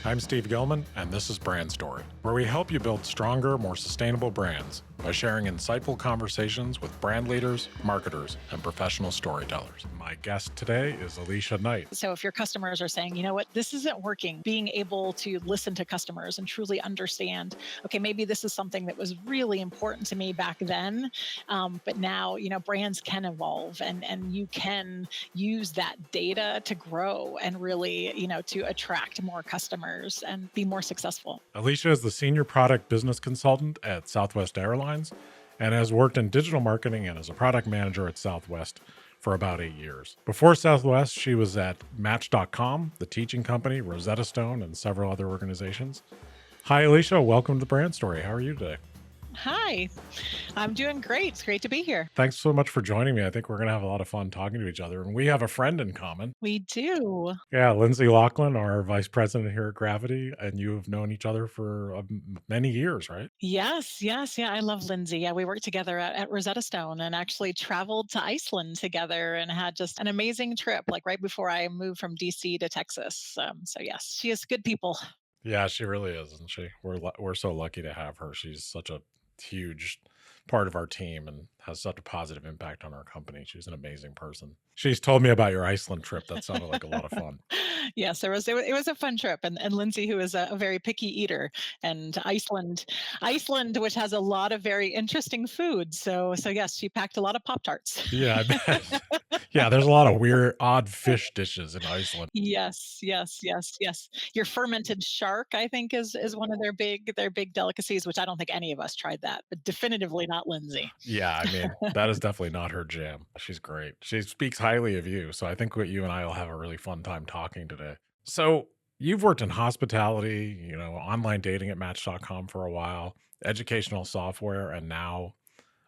I'm Steve Gilman, and this is Brand Story, where we help you build stronger, more sustainable brands by sharing insightful conversations with brand leaders, marketers, and professional storytellers. My guest today is Alicia Knight. So if your customers are saying, you know what, this isn't working, being able to listen to customers and truly understand, okay, maybe this is something that was really important to me back then, but now, brands can evolve and you can use that data to grow and really, to attract more customers and be more successful. Alicia is the senior product business consultant at Southwest Airlines and has worked in digital marketing and as a product manager at Southwest for about 8 years. Before Southwest, she was at Match.com, the teaching company, Rosetta Stone, and several other organizations. Hi, Alicia. Welcome to the Brand Story. How are you today? Hi, I'm doing great. It's great to be here. Thanks so much for joining me. I think we're going to have a lot of fun talking to each other. And we have a friend in common. We do. Yeah, Lindsay Lachlan, our vice president here at Gravity. And you have known each other for many years, right? Yes, yes, yeah. I love Lindsay. Yeah, we worked together at Rosetta Stone and actually traveled to Iceland together and had just an amazing trip, like right before I moved from DC to Texas. So yes, she is good people. Yeah, she really is, isn't she? We're so lucky to have her. She's such a huge part of our team and has such a positive impact on our company. She's an amazing person. She's told me about your Iceland trip. That sounded like a lot of fun. Yes, it was a fun trip, and Lindsay, who is a very picky eater, and Iceland, which has a lot of very interesting food. So yes, she packed a lot of Pop Tarts. Yeah, I bet. Yeah, there's a lot of weird, odd fish dishes in Iceland. Yes, yes, yes, yes. Your fermented shark, I think, is one of their big delicacies, which I don't think any of us tried that, but definitively not Lindsay. Yeah, I mean, that is definitely not her jam. She's great. She speaks highly of you. So I think what you and I will have a really fun time talking today. So you've worked in hospitality, online dating at Match.com for a while, educational software, and now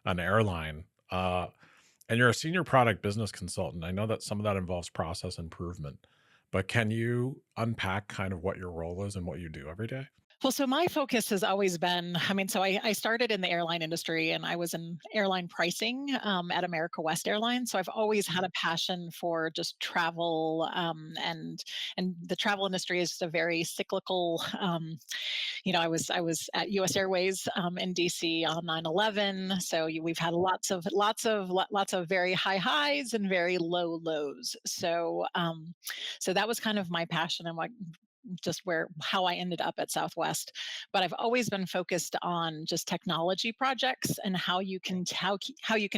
an airline. And you're a senior product business consultant. I know that some of that involves process improvement, but can you unpack kind of what your role is and what you do every day? Well, so my focus has always been, I mean, so I started in the airline industry and I was in airline pricing at America West Airlines. So I've always had a passion for just travel, and the travel industry is a very cyclical. I was at U.S. Airways in DC on 9/11. So we've had lots of very high highs and very low lows. So that was kind of my passion and what just where how I ended up at Southwest. But I've always been focused on just technology projects and how you can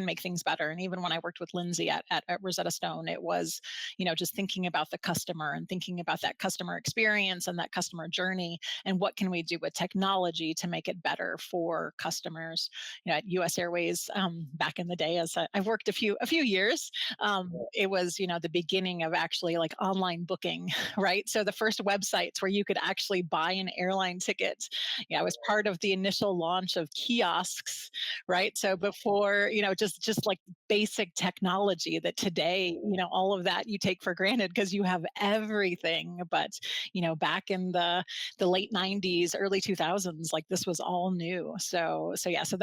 make things better. And even when I worked with Lindsay at Rosetta Stone, it was, just thinking about the customer and thinking about that customer experience and that customer journey and what can we do with technology to make it better for customers. At US Airways, back in the day, as I've worked a few years, it was, the beginning of actually like online booking, right? So the first websites where you could actually buy an airline ticket. I was part of the initial launch of kiosks, right? So before, just like basic technology that today, all of that you take for granted because you have everything. But, back in the late 90s, early 2000s, like this was all new. So yeah, so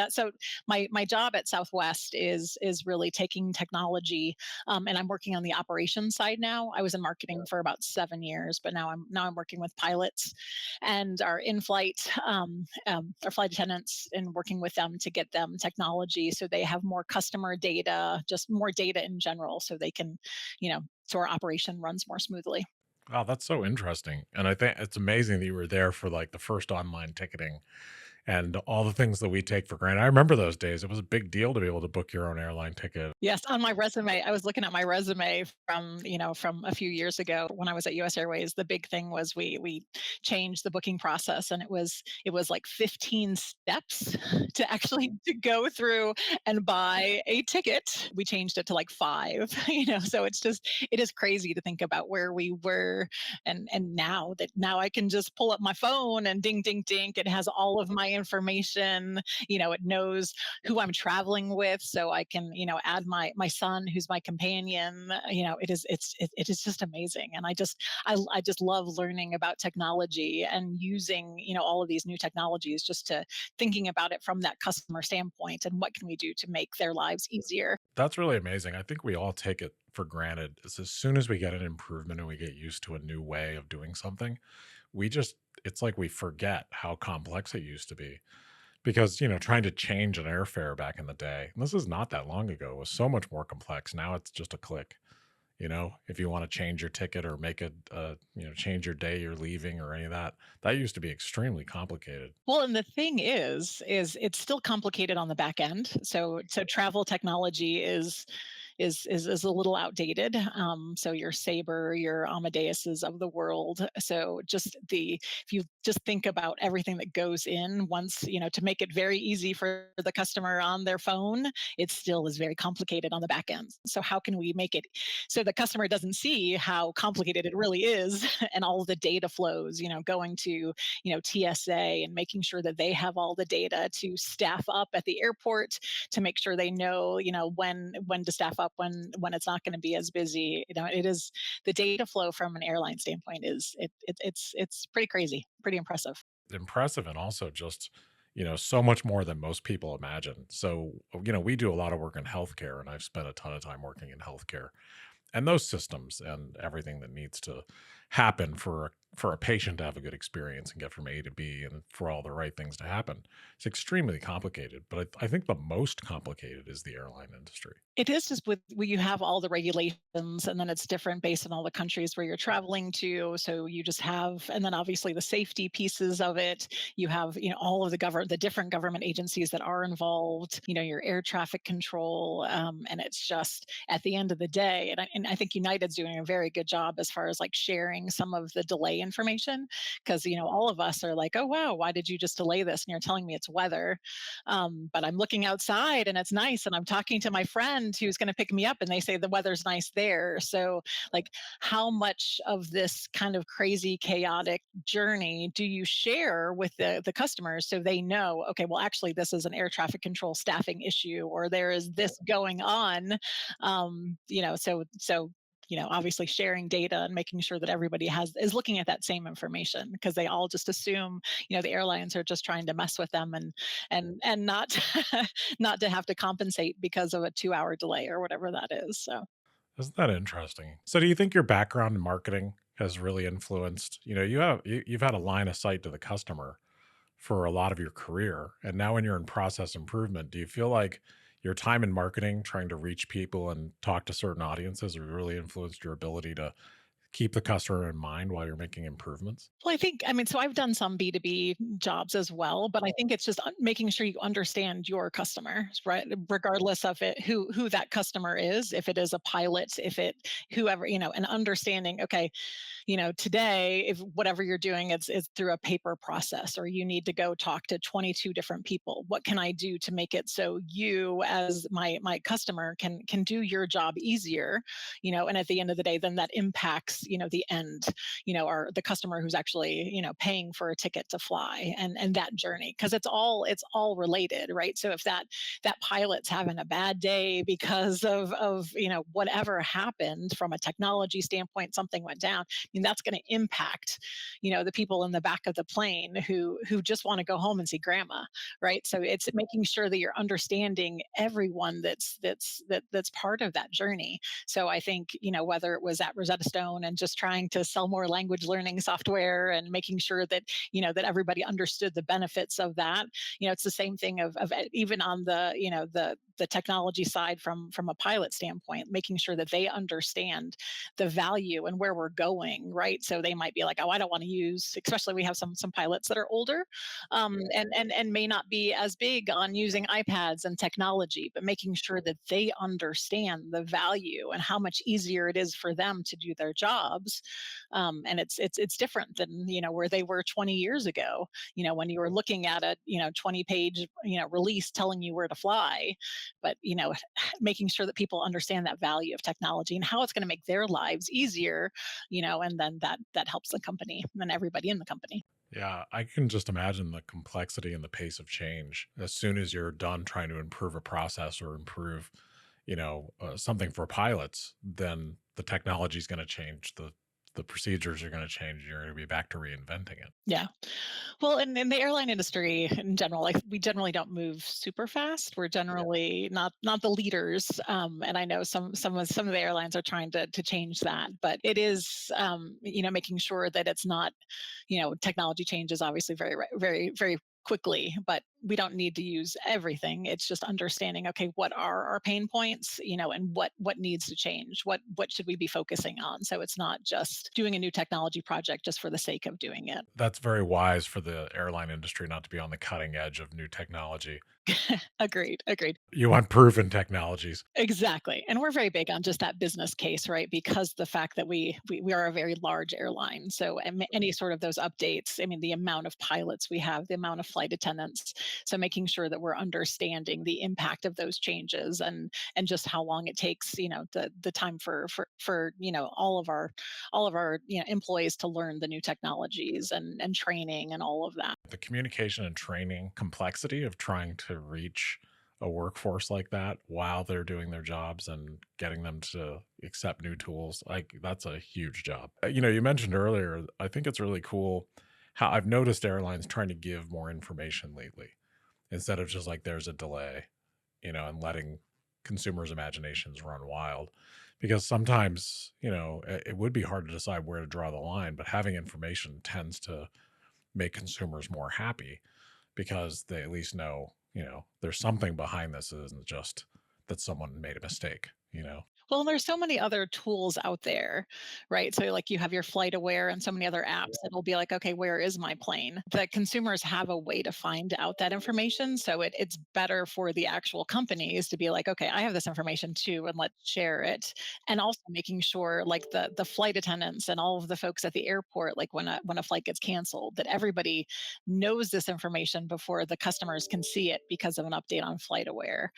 my job at Southwest is really taking technology, and I'm working on the operations side now. I was in marketing for about 7 years, but now I'm working with pilots and our in-flight, our flight attendants, and working with them to get them technology so they have more customer data, just more data in general, so they can, so our operation runs more smoothly. Wow, that's so interesting. And I think it's amazing that you were there for like the first online ticketing and all the things that we take for granted. I remember those days. It was a big deal to be able to book your own airline ticket. Yes, on my resume, I was looking at my resume from a few years ago when I was at US Airways. The big thing was we changed the booking process, and it was like 15 steps to actually to go through and buy a ticket. We changed it to like 5, so it is crazy to think about where we were, and now I can just pull up my phone and ding ding ding, it has all of my information. It knows who I'm traveling with, so I can, add my son, who's my companion. It is just amazing, and I just love learning about technology and using, all of these new technologies, just to thinking about it from that customer standpoint and what can we do to make their lives easier. That's really amazing. I think we all take it for granted is as soon as we get an improvement and we get used to a new way of doing something, we just it's like we forget how complex it used to be. Because, trying to change an airfare back in the day, and this is not that long ago, was so much more complex. Now it's just a click. If you want to change your ticket or make change your day you're leaving or any of that, that used to be extremely complicated. Well, and the thing is it's still complicated on the back end. So travel technology is a little outdated. So your Sabre, your Amadeuses of the world. So just the if you just think about everything that goes in once, to make it very easy for the customer on their phone, it still is very complicated on the back end. So how can we make it so the customer doesn't see how complicated it really is and all the data flows, going to, TSA and making sure that they have all the data to staff up at the airport to make sure they know, when to staff up when it's not going to be as busy. It is the data flow from an airline standpoint it's pretty crazy, pretty impressive. Impressive and also just, so much more than most people imagine. So, we do a lot of work in healthcare, and I've spent a ton of time working in healthcare. And those systems and everything that needs to happen for a patient to have a good experience and get from A to B and for all the right things to happen. It's extremely complicated, but I think the most complicated is the airline industry. It is just with where you have all the regulations, and then it's different based on all the countries where you're traveling to. So you just have, and then obviously the safety pieces of it. You have, all of the different government agencies that are involved. Your air traffic control, and it's just at the end of the day, and I think United's doing a very good job as far as like sharing some of the delay information, because all of us are like, oh wow, why did you just delay this? And you're telling me it's weather, but I'm looking outside and it's nice, and I'm talking to my friend who's going to pick me up, and they say the weather's nice there. So, like, how much of this kind of crazy, chaotic journey do you share with the customers so they know, okay, well, actually, this is an air traffic control staffing issue, or there is this going on. Obviously sharing data and making sure that everybody is looking at that same information, because they all just assume, the airlines are just trying to mess with them and not not to have to compensate because of a 2-hour delay or whatever that is. So Isn't that interesting? So do you think your background in marketing has really influenced, you've had a line of sight to the customer for a lot of your career. And now when you're in process improvement, do you feel like your time in marketing trying to reach people and talk to certain audiences have really influenced your ability to keep the customer in mind while you're making improvements? well, I mean, so I've done some B2B jobs as well, but I think it's just making sure you understand your customer, right? Regardless of who that customer is, if it is a pilot, if it whoever, and understanding, okay, today, if whatever you're doing is through a paper process, or you need to go talk to 22 different people, what can I do to make it so you, as my customer, can do your job easier? And at the end of the day, then that impacts, the end, or the customer who's actually, paying for a ticket to fly, and that journey, because it's all related, right? So if that pilot's having a bad day because of whatever happened from a technology standpoint, something went down, mean, that's going to impact, the people in the back of the plane who just want to go home and see grandma, right? So it's making sure that you're understanding everyone that's part of that journey. So I think, whether it was at Rosetta Stone and just trying to sell more language learning software and making sure that, that everybody understood the benefits of that, it's the same thing of even on the technology side from a pilot standpoint, making sure that they understand the value and where we're going, right? So they might be like, oh, I don't want to use, especially we have some pilots that are older, and may not be as big on using iPads and technology, but making sure that they understand the value and how much easier it is for them to do their jobs. And it's different than where they were 20 years ago. When you were looking at a 20-page release telling you where to fly, but making sure that people understand that value of technology and how it's going to make their lives easier, and then that helps the company and everybody in the company. Yeah, I can just imagine the complexity and the pace of change. As soon as you're done trying to improve a process or improve, something for pilots, then the technology is going to change. The the procedures are going to change. You're going to be back to reinventing it. Yeah. Well, in the airline industry in general, like we generally don't move super fast. We're generally not the leaders, and I know some of the airlines are trying to change that. But it is, making sure that it's not, technology changes obviously very quickly, but we don't need to use everything. It's just understanding, okay, what are our pain points, and what needs to change, what should we be focusing on, so it's not just doing a new technology project just for the sake of doing it. That's very wise for the airline industry not to be on the cutting edge of new technology. Agreed. You want proven technologies. Exactly. And we're very big on just that business case, right? Because the fact that we are a very large airline. So any sort of those updates, I mean, the amount of pilots we have, the amount of flight attendants. So making sure that we're understanding the impact of those changes, and just how long it takes, the time for all of our employees to learn the new technologies, and training and all of that. The communication and training complexity of trying to reach a workforce like that while they're doing their jobs and getting them to accept new tools, like that's a huge job. You mentioned earlier, I think it's really cool how I've noticed airlines trying to give more information lately instead of just like there's a delay, and letting consumers' imaginations run wild. Because sometimes, it would be hard to decide where to draw the line, but having information tends to make consumers more happy because they at least know, there's something behind this. It isn't just that someone made a mistake. Well, there's so many other tools out there, right? So, like, you have your Flight Aware and so many other apps that'll be like, okay, where is my plane? The consumers have a way to find out that information. So, it's better for the actual companies to be like, okay, I have this information too, and let's share it. And also making sure, like, the flight attendants and all of the folks at the airport, like when a flight gets canceled, that everybody knows this information before the customers can see it because of an update on Flight Aware,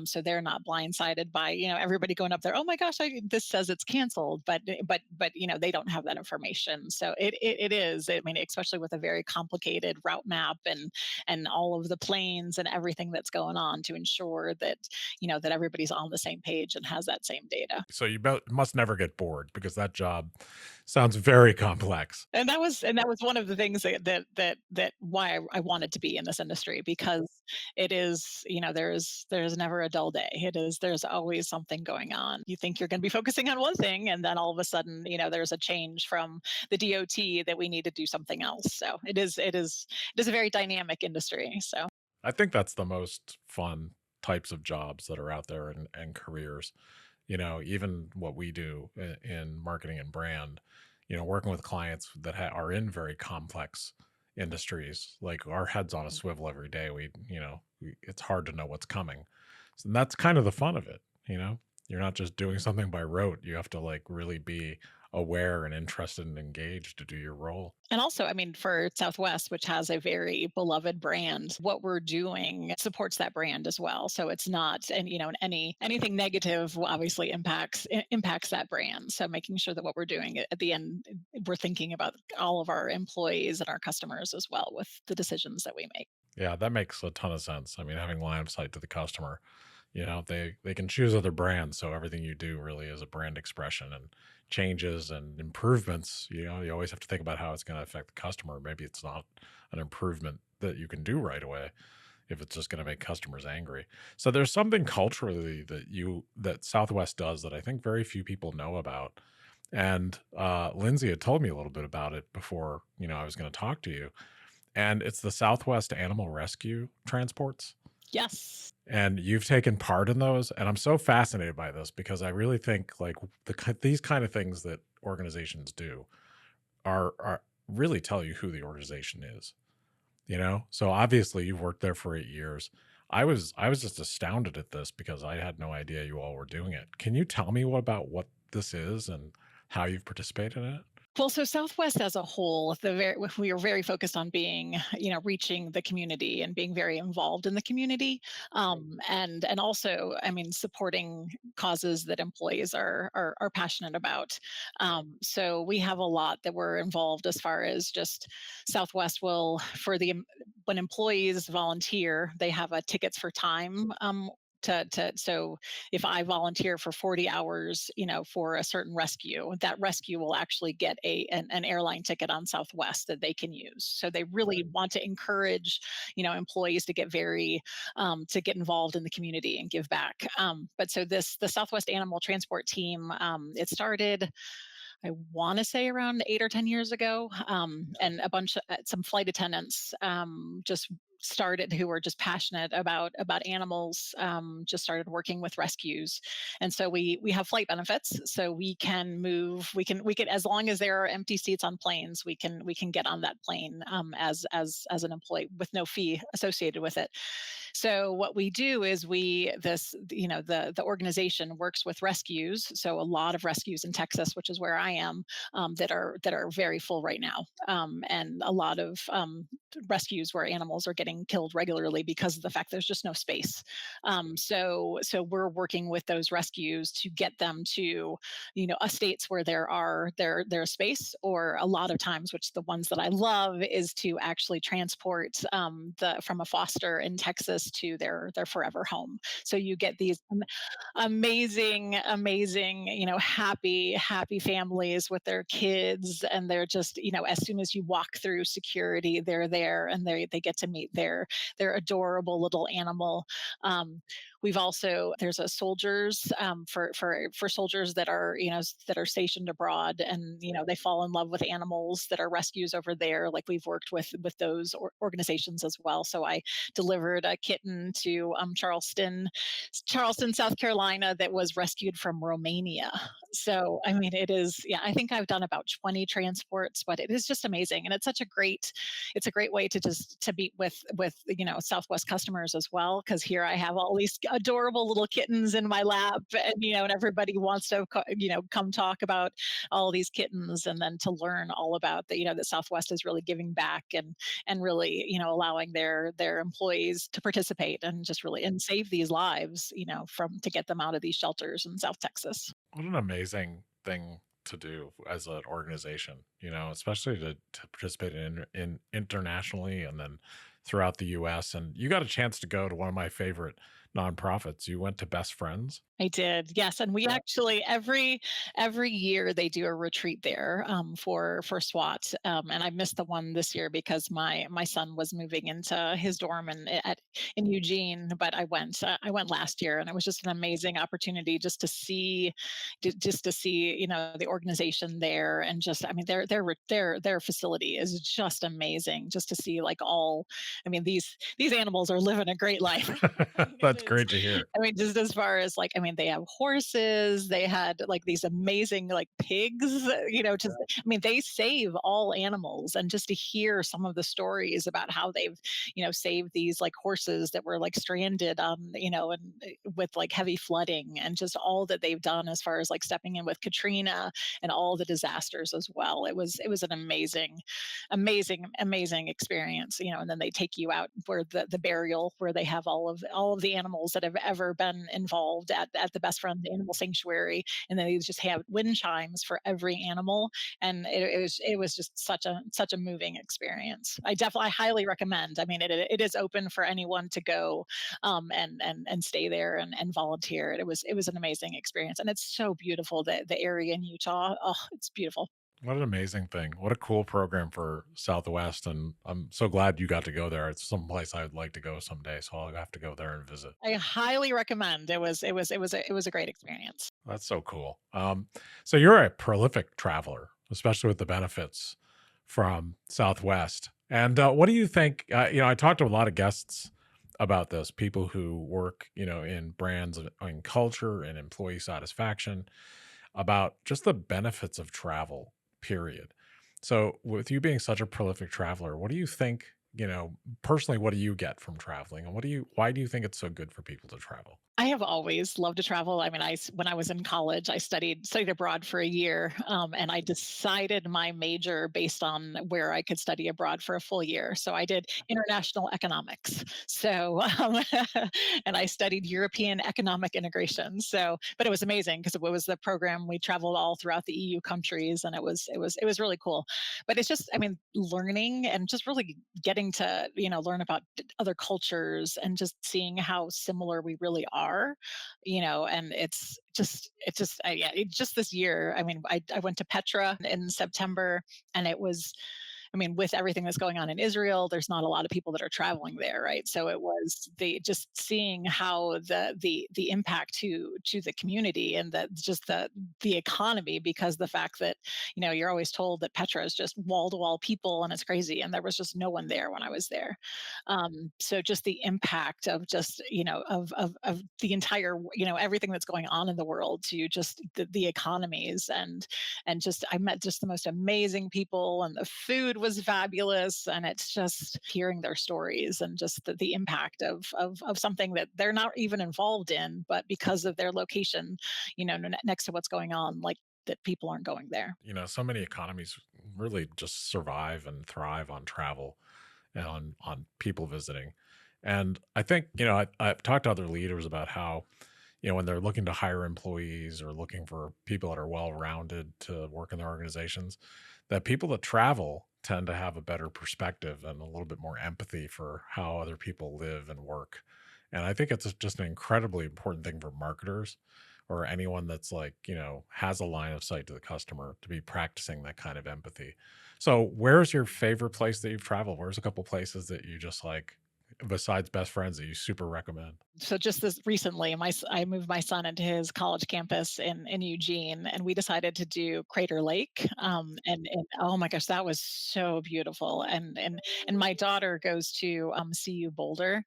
so they're not blindsided by everybody going up there. Oh my gosh, this says it's canceled, but they don't have that information. So it is. I mean, especially with a very complicated route map, and all of the planes and everything that's going on, to ensure that that everybody's on the same page and has that same data. So you must never get bored because that job sounds very complex. And that was one of the things that why I wanted to be in this industry, because it is, there's never a dull day. There's always something going on. You think you're going to be focusing on one thing, and then all of a sudden, there's a change from the DOT that we need to do something else. So it is a very dynamic industry. So I think that's the most fun types of jobs that are out there, and careers. Even what we do in marketing and brand, working with clients that are in very complex industries, like our heads on a swivel every day. It's hard to know what's coming. So that's kind of the fun of it. You're not just doing something by rote. You have to like really be aware and interested and engaged to do your role. And also, I mean, for Southwest, which has a very beloved brand, what we're doing supports that brand as well. So it's not, and anything negative obviously impacts that brand. So making sure that what we're doing at the end, we're thinking about all of our employees and our customers as well with the decisions that we make. Yeah, that makes a ton of sense. I mean, having line of sight to the customer, they can choose other brands, so everything you do really is a brand expression, and changes and improvements. You always have to think about how it's going to affect the customer. Maybe it's not an improvement that you can do right away if it's just going to make customers angry. So there's something culturally that Southwest does that I think very few people know about. And Lindsay had told me a little bit about it before, I was going to talk to you. And it's the Southwest Animal Rescue transports. Yes. And you've taken part in those, and I'm so fascinated by this because I really think like these kind of things that organizations do are really tell you who the organization is. So obviously you've worked there for 8 years. I was just astounded at this because I had no idea you all were doing it. Can you tell me about what this is and how you've participated in it? Well, so Southwest as a whole, we are very focused on being, reaching the community and being very involved in the community, and also, I mean, supporting causes that employees are passionate about. So we have a lot that we're involved as far as just Southwest will, when employees volunteer, they have a tickets for time. so if I volunteer for 40 hours, for a certain rescue, that rescue will actually get an airline ticket on Southwest that they can use. So they really want to encourage, employees to get to get involved in the community and give back. But so the Southwest Animal Transport Team, it started, I want to say, around 8 or 10 years ago. And some flight attendants just started, who were just passionate about animals, just started working with rescues. And so we have flight benefits, so we can, as long as there are empty seats on planes, we can get on that plane, as an employee, with no fee associated with it. So what we do is the organization works with rescues. So a lot of rescues in Texas, which is where I am, that are very full right now, and a lot of rescues where animals are getting killed regularly because of the fact there's just no space. So we're working with those rescues to get them to, estates where there's space, or a lot of times, which the ones that I love, is to actually transport, the from a foster in Texas to their forever home. So you get these amazing, amazing, happy families with their kids, and they're just, as soon as you walk through security, they're there, and they get to meet their adorable little animal. Um, we've also There's a soldiers, for soldiers that are stationed abroad, and they fall in love with animals, that are rescues over there. Like, we've worked with those organizations as well. So I delivered a kitten to Charleston, South Carolina, that was rescued from Romania. So, I mean, it is, yeah, I think I've done about 20 transports, but it is just amazing. And it's a great way to just to meet with, Southwest customers as well. Cause here I have all these adorable little kittens in my lap, and everybody wants to, come talk about all these kittens, and then to learn all about that Southwest is really giving back, and really, allowing their employees to participate, and just really and save these lives, from to get them out of these shelters in South Texas. What an amazing thing to do as an organization, especially to participate in internationally and then throughout the US. And you got a chance to go to one of my favorite nonprofits. You went to Best Friends. I did, yes, and we actually every year they do a retreat there, for SWAT, and I missed the one this year because my son was moving into his dorm in Eugene, but I went last year, and it was just an amazing opportunity just to see, the organization there, and just, I mean, their facility is just amazing, just to see, like, all, I mean, these animals are living a great life. I mean, it That's is. great to hear. I mean, just as far as, like, I mean, they have horses, they had, like, these amazing, like, pigs, just, I mean, they save all animals, and just to hear some of the stories about how they've, saved these, like, horses that were, like, stranded on, and with, like, heavy flooding, and just all that they've done as far as, like, stepping in with Katrina and all the disasters as well. It was an amazing experience, and then they take you out where the burial, where they have all of the animals that have ever been involved at the Best Friends Animal Sanctuary, and then they just have wind chimes for every animal, and it was just such a moving experience. I highly recommend. I mean, it is open for anyone to go, and stay there, and volunteer. It was an amazing experience, and it's so beautiful, the area in Utah. Oh, it's beautiful. What an amazing thing. What a cool program for Southwest. And I'm so glad you got to go there. It's some place I would like to go someday. So I'll have to go there and visit. I highly recommend. It was a great experience. That's so cool. So you're a prolific traveler, especially with the benefits from Southwest. And what do you think? I talked to a lot of guests about this, people who work, in brands and culture and employee satisfaction, about just the benefits of travel, period. So, with you being such a prolific traveler, what do you think, personally, what do you get from traveling? And why do you think it's so good for people to travel? I have always loved to travel. I mean, when I was in college, I studied abroad for a year, and I decided my major based on where I could study abroad for a full year. So I did international economics. So, and I studied European economic integration. So, but it was amazing because it was the program. We traveled all throughout the EU countries, and it was really cool. But it's just, I mean, learning and just really getting getting to, learn about other cultures and just seeing how similar we really are, and yeah, just this year. I mean, I went to Petra in September, and it was, I mean, with everything that's going on in Israel, there's not a lot of people that are traveling there, right? So it was the just seeing how the impact to the community and the economy, because the fact that you're always told that Petra is just wall to wall people and it's crazy, and there was just no one there when I was there. So just the impact of just of the entire, everything that's going on in the world, to just the economies, and just I met just the most amazing people, and the food was fabulous, and it's just hearing their stories and just the impact of something that they're not even involved in, but because of their location, next to what's going on, like, that people aren't going there. So many economies really just survive and thrive on travel and on people visiting. And I think, I've talked to other leaders about how, when they're looking to hire employees or looking for people that are well rounded to work in their organizations, that people that travel tend to have a better perspective and a little bit more empathy for how other people live and work. And I think it's just an incredibly important thing for marketers or anyone that's like, has a line of sight to the customer to be practicing that kind of empathy. So, where's your favorite place that you've traveled? Where's a couple places that you just like, besides best friends, that you super recommend? So just this recently, I moved my son into his college campus in Eugene, and we decided to do Crater Lake. And oh my gosh, that was so beautiful. And my daughter goes to CU Boulder,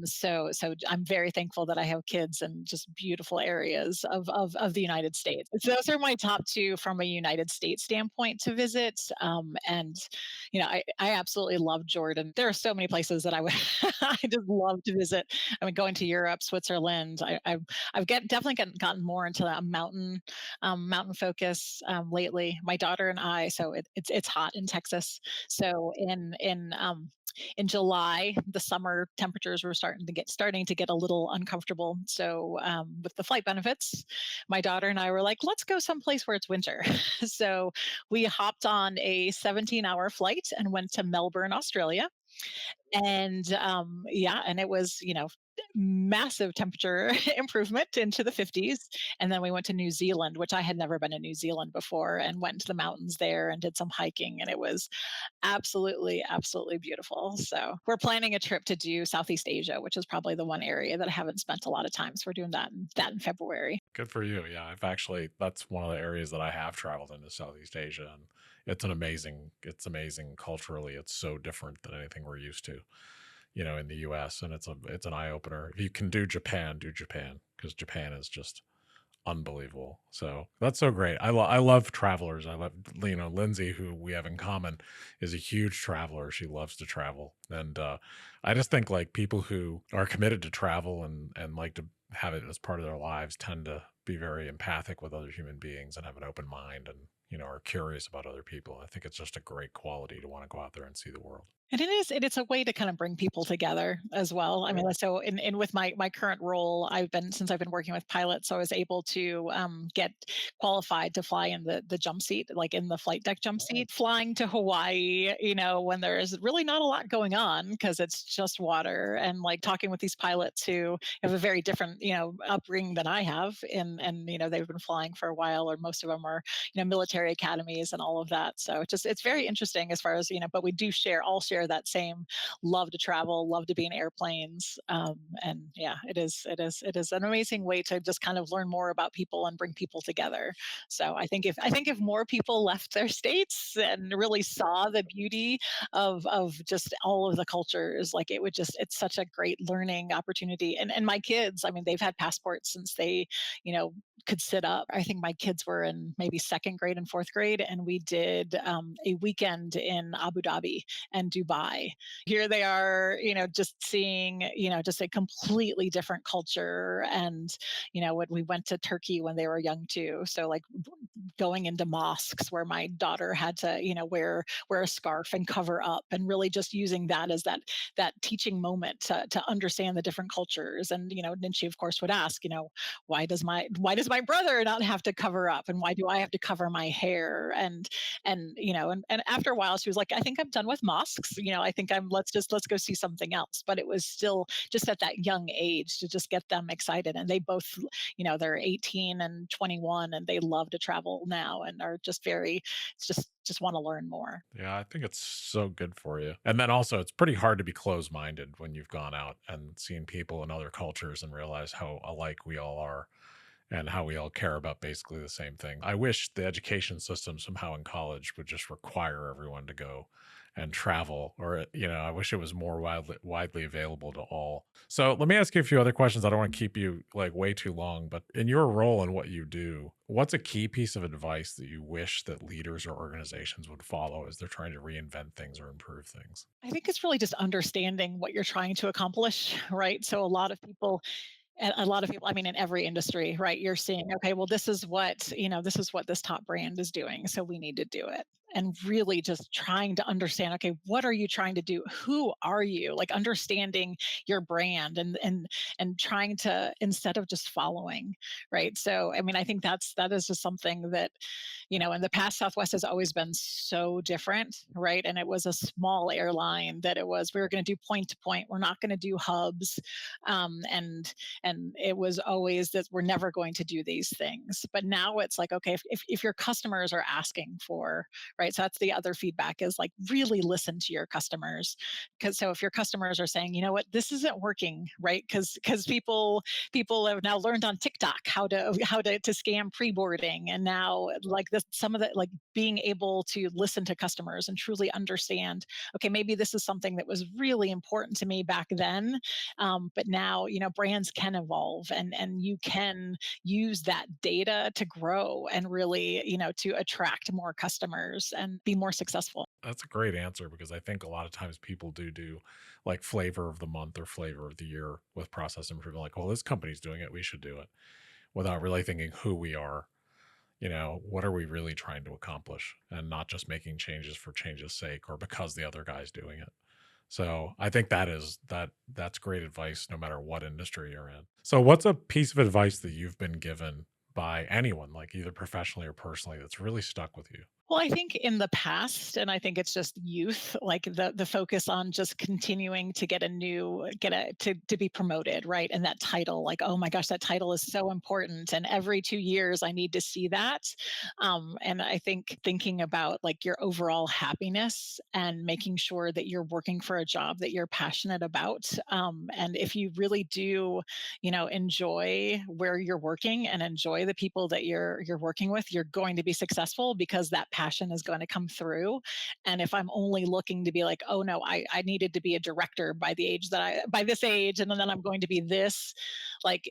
so I'm very thankful that I have kids in just beautiful areas of the United States. So those are my top two from a United States standpoint to visit. And I absolutely love Jordan. There are so many places that I would I just love to visit. I mean, going to Europe, Switzerland. I've definitely gotten more into a mountain focus lately. My daughter and I. So it's hot in Texas. So in July, the summer temperatures were starting to get a little uncomfortable. So with the flight benefits, my daughter and I were like, let's go someplace where it's winter. So we hopped on a 17-hour flight and went to Melbourne, Australia. And yeah, and it was, massive temperature improvement into the 50s. And then we went to New Zealand, which I had never been to New Zealand before, and went to the mountains there and did some hiking, and it was absolutely, absolutely beautiful. So we're planning a trip to do Southeast Asia, which is probably the one area that I haven't spent a lot of time. So we're doing that in February. Good for you. Yeah, that's one of the areas that I have traveled into Southeast Asia, and it's amazing culturally. It's so different than anything we're used to, in the US, and it's an eye opener. If you can do Japan because Japan is just unbelievable. So that's so great. I love travelers. I love, Lindsay, who we have in common, is a huge traveler. She loves to travel, and I just think like people who are committed to travel and like to have it as part of their lives tend to be very empathic with other human beings and have an open mind and are curious about other people. I think it's just a great quality to want to go out there and see the world. And it's a way to kind of bring people together as well. I mean, so in with my current role, since I've been working with pilots, so I was able to get qualified to fly in the jump seat, like in the flight deck jump seat, flying to Hawaii, when there is really not a lot going on because it's just water, and like talking with these pilots who have a very different, upbringing than I have, and they've been flying for a while, or most of them are, military academies and all of that. So it's very interesting as far as, but we do all share that same love to travel, love to be in airplanes. And yeah, it is an amazing way to just kind of learn more about people and bring people together. So I think if more people left their states and really saw the beauty of just all of the cultures, like it's such a great learning opportunity. And my kids, I mean, they've had passports since they, you know, could sit up. I think my kids were in maybe second grade and fourth grade, and we did a weekend in Abu Dhabi and Dubai. Here they are, just seeing, just a completely different culture. And, when we went to Turkey when they were young too. So like going into mosques where my daughter had to, wear a scarf and cover up, and really just using that as that teaching moment to understand the different cultures. And, then she of course would ask, why does my brother not have to cover up, and why do I have to cover my hair? And after a while she was like, I think I'm done with mosques. thanks. I think I'm let's go see something else. But it was still just at that young age to just get them excited. And they both, they're 18 and 21, and they love to travel now and are just very just want to learn more. Yeah, I think it's so good for you. And then also, it's pretty hard to be closed minded when you've gone out and seen people in other cultures and realize how alike we all are and how we all care about basically the same thing. I wish the education system somehow in college would just require everyone to go and travel, or I wish it was more widely available to all. So let me ask you a few other questions. I don't want to keep you like way too long, but in your role and what you do, what's a key piece of advice that you wish that leaders or organizations would follow as they're trying to reinvent things or improve things? I think it's really just understanding what you're trying to accomplish, right? So a lot of people, I mean, in every industry, right? You're seeing, okay, well, this is what this top brand is doing. So we need to do it. And really just trying to understand, okay, what are you trying to do? Who are you? Like understanding your brand and trying to, instead of just following, right? So I mean, I think that is just something that, in the past, Southwest has always been so different, right? And it was a small airline that we were going to do point to point. We're not going to do hubs. And it was always that we're never going to do these things. But now it's like, okay, if your customers are asking for, right? So that's the other feedback, is like really listen to your customers. Because so if your customers are saying, you know what, this isn't working, right? Because people have now learned on TikTok how to scam pre-boarding, and now like this, some of the, like, being able to listen to customers and truly understand, okay, maybe this is something that was really important to me back then, but now, brands can evolve, and you can use that data to grow and really, to attract more customers and be more successful. That's a great answer because I think a lot of times people do like flavor of the month or flavor of the year with process improvement. Like, well, this company's doing it, we should do it, without really thinking who we are. What are we really trying to accomplish, and not just making changes for change's sake or because the other guy's doing it. So I think that's great advice no matter what industry you're in. So what's a piece of advice that you've been given by anyone, like either professionally or personally, that's really stuck with you? Well, I think in the past, and I think it's just youth, like the focus on just continuing to to be promoted, right? And that title, like, oh my gosh, that title is so important. And every 2 years I need to see that. And I think thinking about like your overall happiness and making sure that you're working for a job that you're passionate about. And if you really do, enjoy where you're working and enjoy the people that you're working with, you're going to be successful because that passion is going to come through. And if I'm only looking to be like, oh no, I needed to be a director by this age, and then I'm going to be this, like,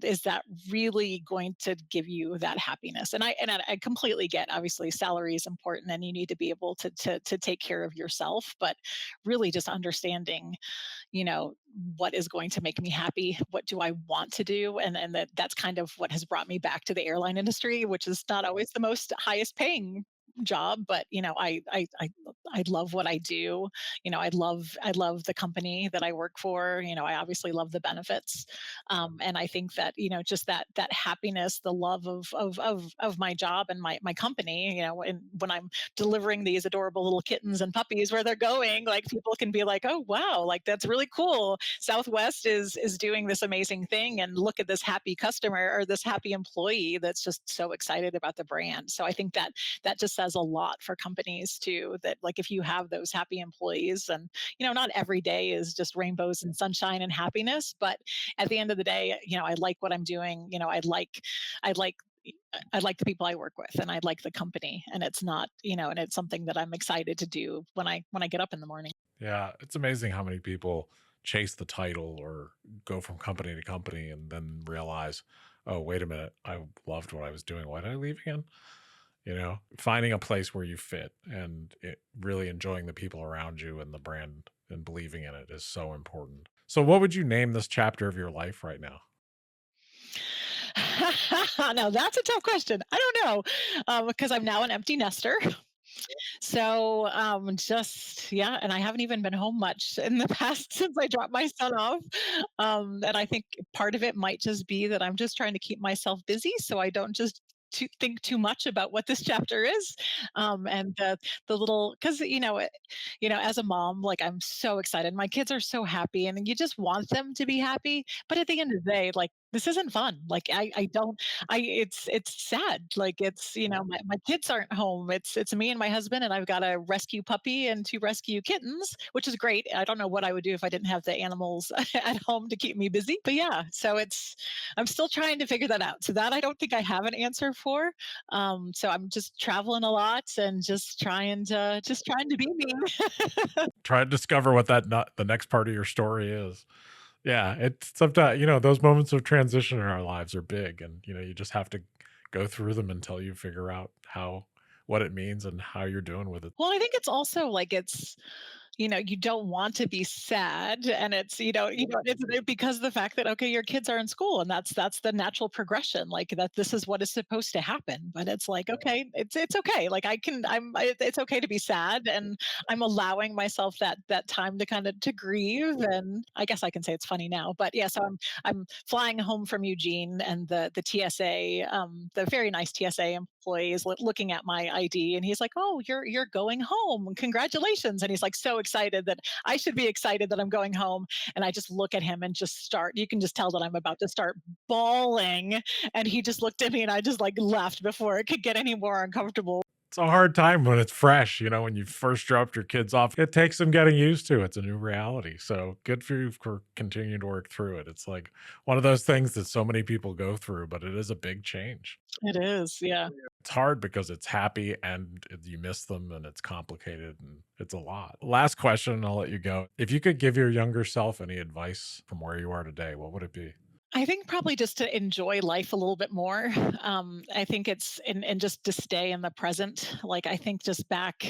is that really going to give you that happiness? And I completely get, obviously salary is important and you need to be able to take care of yourself, but really just understanding, what is going to make me happy, what do I want to do, and that's kind of what has brought me back to the airline industry, which is not always the most highest paying job, but I love what I do. I love the company that I work for. I obviously love the benefits, and I think that, just that happiness, the love of my job and my company. And when I'm delivering these adorable little kittens and puppies where they're going, like, people can be like, oh wow, like that's really cool. Southwest is doing this amazing thing, and look at this happy customer or this happy employee that's just so excited about the brand. So I think that just says a lot for companies too, that like if you have those happy employees, and not every day is just rainbows and sunshine and happiness, but at the end of the day, I like what I'm doing. I like I like the people I work with, and I like the company, and it's not, and it's something that I'm excited to do when I get up in the morning. Yeah, it's amazing how many people chase the title or go from company to company and then realize, oh, wait a minute, I loved what I was doing. Why did I leave again? Finding a place where you fit and really enjoying the people around you and the brand and believing in it is so important. So, what would you name this chapter of your life right now? Now that's a tough question. I don't know, because I'm now an empty nester. So, just yeah, and I haven't even been home much in the past since I dropped my son off. And I think part of it might just be that I'm just trying to keep myself busy so I don't just think too much about what this chapter is. And the little, because as a mom, like I'm so excited. My kids are so happy, and you just want them to be happy. But at the end of the day, like this isn't fun. Like I don't I it's sad. Like it's my kids aren't home. It's me and my husband, and I've got a rescue puppy and two rescue kittens, which is great. I don't know what I would do if I didn't have the animals at home to keep me busy. But yeah, so I'm still trying to figure that out. So that I don't think I have an answer for. So I'm just traveling a lot and just trying to be me. Try to discover what that not the next part of your story is. Yeah, it's sometimes, those moments of transition in our lives are big, and, you just have to go through them until you figure out what it means and how you're doing with it. Well, I think it's also like you don't want to be sad, and it's because of the fact that okay, your kids are in school, and that's the natural progression, like that this is what is supposed to happen. But it's like okay, it's okay, like it's okay to be sad, and I'm allowing myself that time to kind of to grieve. And I guess I can say it's funny now, but yeah, so I'm flying home from Eugene, and the TSA, the very nice TSA employee is looking at my ID, and he's like, "Oh, you're going home. Congratulations." And he's like so excited that I should be excited that I'm going home. And I just look at him and just start, you can just tell that I'm about to start bawling. And he just looked at me, and I just like left before it could get any more uncomfortable. It's a hard time when it's fresh, when you first dropped your kids off. It takes some getting used to. It's a new reality. So good for you for continuing to work through it. It's like one of those things that so many people go through, but it is a big change. It is, yeah. It's hard because it's happy and you miss them and it's complicated and it's a lot. Last question, and I'll let you go. If you could give your younger self any advice from where you are today, what would it be? I think probably just to enjoy life a little bit more. I think it's and just to stay in the present. Like I think just back,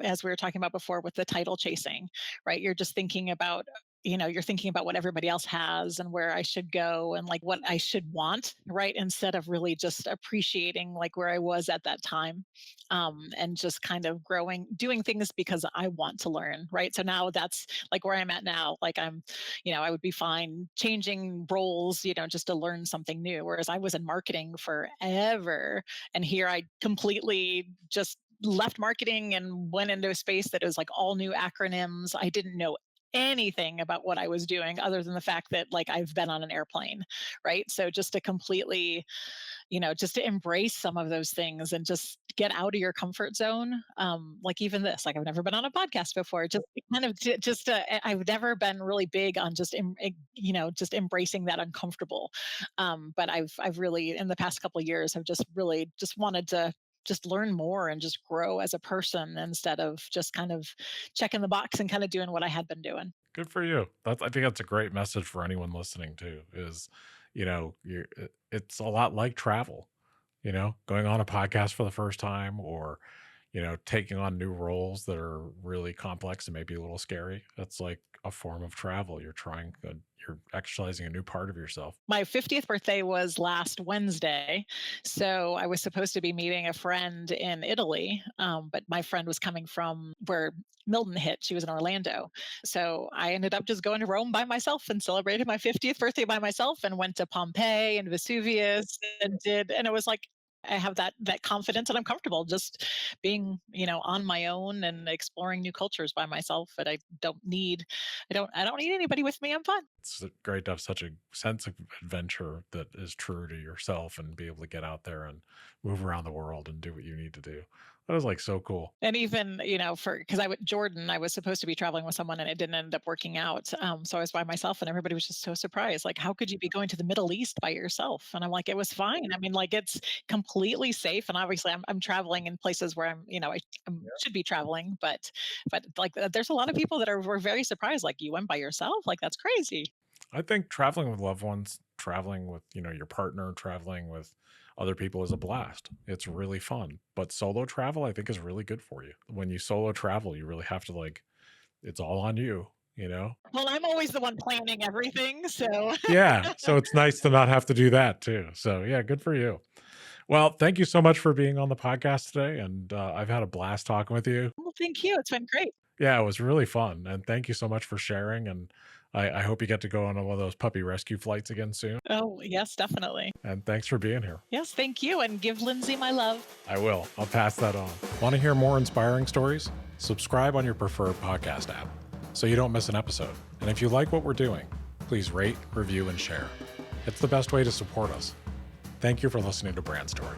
as we were talking about before with the title chasing, right? You're just thinking about, you're thinking about what everybody else has and where I should go and like what I should want, right? Instead of really just appreciating like where I was at that time, and just kind of growing, doing things because I want to learn, right? So now that's like where I'm at now. Like I would be fine changing roles, just to learn something new. Whereas I was in marketing forever. And here I completely just left marketing and went into a space that was like all new acronyms. I didn't know anything about what I was doing other than the fact that like I've been on an airplane, right? So just to completely, just to embrace some of those things and just get out of your comfort zone. Like even this, like I've never been on a podcast before. Just kind of just I've never been really big on just embracing that uncomfortable. But I've really in the past couple of years have just really just wanted to just learn more and just grow as a person instead of just kind of checking the box and kind of doing what I had been doing. Good for you. I think that's a great message for anyone listening too, is, it's a lot like travel, going on a podcast for the first time or, taking on new roles that are really complex and maybe a little scary. That's like a form of travel. You're exercising a new part of yourself. My 50th birthday was last Wednesday. So I was supposed to be meeting a friend in Italy, but my friend was coming from where Milton hit. She was in Orlando. So I ended up just going to Rome by myself and celebrated my 50th birthday by myself and went to Pompeii and Vesuvius and it was like, I have that confidence and I'm comfortable just being, on my own and exploring new cultures by myself. But I don't need anybody with me. I'm fine. It's great to have such a sense of adventure that is true to yourself and be able to get out there and move around the world and do what you need to do. That was like so cool. And even, for because I went Jordan, I was supposed to be traveling with someone and it didn't end up working out. So I was by myself and everybody was just so surprised. Like, how could you be going to the Middle East by yourself? And I'm like, it was fine. I mean, like it's completely safe. And obviously I'm traveling in places where I should be traveling, but like there's a lot of people that were very surprised. Like you went by yourself? Like that's crazy. I think traveling with loved ones, traveling with, your partner, traveling with other people is a blast. It's really fun. But solo travel, I think, is really good for you. When you solo travel, you really have to like, it's all on you, you know? Well, I'm always the one planning everything. So Yeah. So it's nice to not have to do that too. So yeah, good for you. Well, thank you so much for being on the podcast today. And I've had a blast talking with you. well, thank you. It's been great. Yeah, it was really fun. And thank you so much for sharing. And I hope you get to go on one of those puppy rescue flights again soon. Oh, yes, definitely. And thanks for being here. Yes, thank you. And give Lindsay my love. I will. I'll pass that on. Want to hear more inspiring stories? Subscribe on your preferred podcast app so you don't miss an episode. And if you like what we're doing, please rate, review, and share. It's the best way to support us. Thank you for listening to Brand Story.